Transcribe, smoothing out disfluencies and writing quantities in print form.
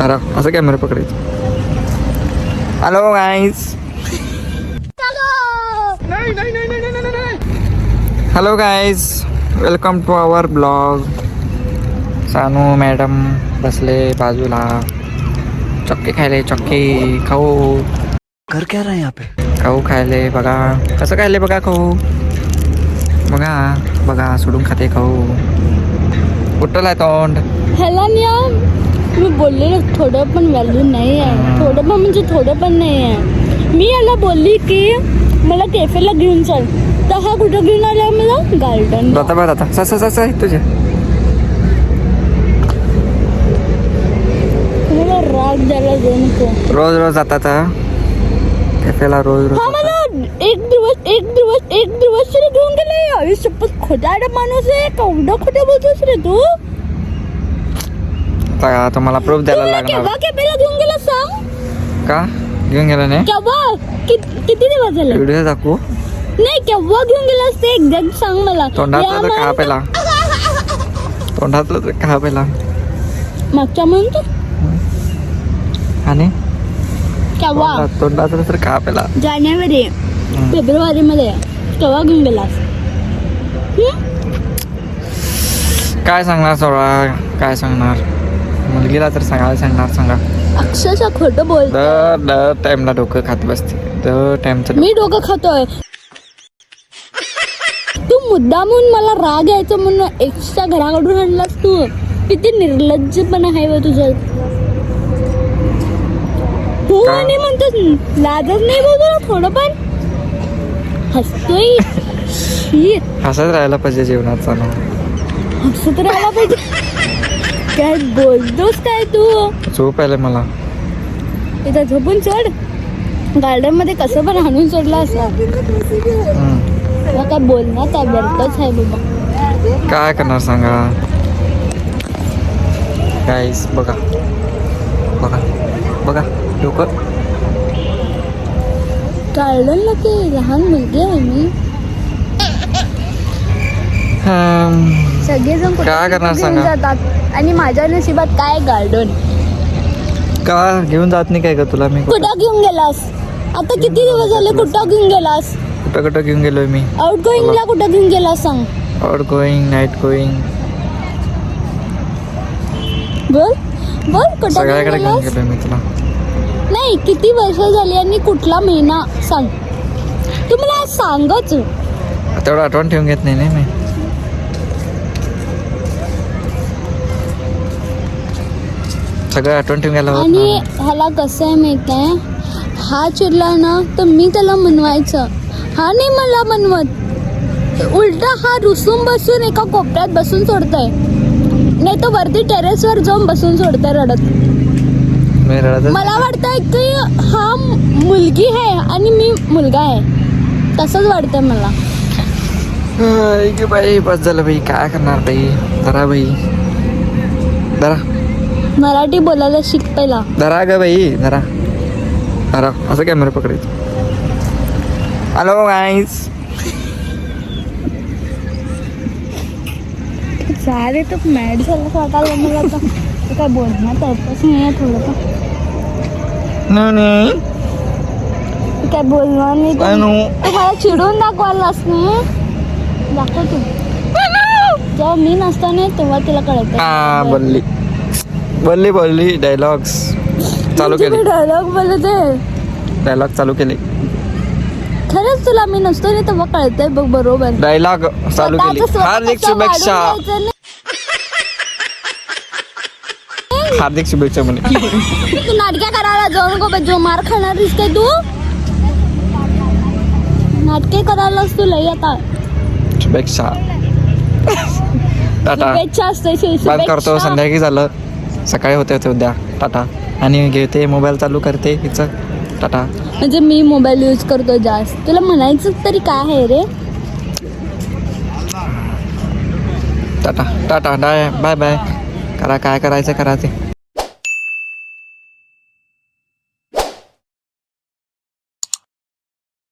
अरे असं कॅमेरा पकडायचं. Hello guys, hello guys, welcome to our blog. Sanu madam बसले बाजूला, चक्के खायले, चक्के खाऊ. कर क्या रहा है यहाँ पे? खाऊ खायले बघा, कसं खायले बघा खाऊ. बघा बघा सोडून खाते खाऊ. कुठलं आहे तोंड. ह्याला नियम मी बोलले ना, थोडं पण व्हॅल्यू नाही आहे. थोडं पण म्हणजे थोडं पण नाही आहे. मी याला बोलली की मला कॅफेला घेऊन चल, तर हा कुठं घेऊन आला मला? गार्डन. आता बरं आता सस आहे तुझ्या. मला राग द्यायला जाऊ नको. रोज रोज जातात कॅफेला, रोज रोज. हा मला एक दिवस तरी घेऊन गेला. आयुष्यपत खोटारडा माणूस आहे. केवढं खोटं बोलतोस रे तू. आता तुम्हाला प्रूफ द्यायला तू मला लागणार. केव्हा कॅफेला घेऊन गेला सांग. का घेऊन गेला नाही? केव्हा? किती दिवस झाले? व्हिडिओ दाखवू. नाही, केव्हा घेऊन गेलास ते एक्झॅक्ट सांग मला. तोंडातलं तर खा पहिला, तोंडातलं तर खा पहिला. मागच्या म्हणतो आणि केव्हा? तोंडातलं तर खा पहिला. जानेवारी फेब्रुवारी मध्ये केव्हा घेऊन गेलास? काय सांगणार सोळा, काय सांगणार मुलगीला तर सांगा. अक्षरशः खोटं बोल. दर टाइमला डोकं खात बसते, दर टाइमचं. मी डोकं खातोय. तू मुद्दामून मला राग यायचं म्हणून एक्स्ट्रा घराकडून आणलास तू. किती निर्लज्जपणा आहे व तुझं. तू का? आणि म्हणतोस लाजच नाही बोलतो ना थोडं पण. हसतोय. हसत राहायला पाहिजे जीवनात. चालू हसत राहायला पाहिजे. काय बोलतोस काय तू? झोप आले मला. इथं झोपून सोड. गार्डन मध्ये कसं पण हाणून सोडला असं. तुला काय बोलणार काय व्यर्थच आहे बाबा. काय करणार सांगा. गाईस बघा बघा बघा डोकं. गार्डनला ते लहान मुलगी आहे मी. सगळेजण काय करणार घेऊन सांगा? जातात आणि माझ्या नशिबात काय गार्डन. का घेऊन जात नाही काय का तुला मी? कुठं घेऊन गेलास? आता किती दिवस झाले कुठं घेऊन गेलास? कुठं घेऊन गेलोय मी? आउट गोईंगला कुठं घेऊन गेलास सांग. आउट गोईंग, नाईट गोईंग, बोल कुठं घेऊन सगळ्याकडे घेऊन गेलास? गेलोय मी तुला. नाही, किती वर्ष झाली आणि कुठला महिना सांग. तू मला सांगच. तेवढं आठवण ठेवून घेत नाही मी. सगळं आठवण ठेवून गेला. आणि ह्याला कसं आहे माहित आहे, हा चिडला ना तर मी त्याला मनवायचं. हा नाही मला मनवत. उलटा हा रुसून बसून एका कोपऱ्यात बसून सोडताय, नाही तर वरती टेरेसवर जाऊन बसून सोडताय रडत. मी रडतच. मला वाटतंय की हा मुलगी आहे आणि मी मुलगा आहे. तसंच वाटतंय मला. की बाई बस झालं बाई. काय करणार बाई. धरा बाई, धरा. मराठी बोलायला शिक पहिला. धरा ग बाई, धरा. असं कॅमेरा पकडायचं. हॅलो गाईज, सारे तो मॅड झाला वाटायला मला आता. तू काय बोलणार तरच नाही आहे थोडं पण. नाही तू काय बोलणार नाही. तू मला चिडून दाखवायलास नाही. दाखव तू. जेव्हा मी नसताना तेव्हा तिला कळत. बोलली डायलॉग्स चालू केले. डायलॉग बोलत आहे. डायलॉग चालू केले. खरंच तुला मी नसतो ना तेव्हा कळतंय बघ बरोबर. डायलॉग चालू केले. हार्दिक शुभेच्छा. हार्दिक शुभेच्छा म्हणे. तू नाटक्या करायला जाऊ नको. जो मार खाणारीस काय तू. नाटके करायलाच तू लई आता. शुभेच्छा. टाटा. शुभेच्छा असते. बंद करतो. संध्याकाळी झालं, सकाळी होते उद्या. टाटा. आणि घेते मोबाईल चालू करते हिचं. टाटा. म्हणजे मी मोबाईल यूज करतो जास्त. तुला म्हणायचं तरी काय आहे रे. Tata tata bye bye. करा काय करायचं करा ते.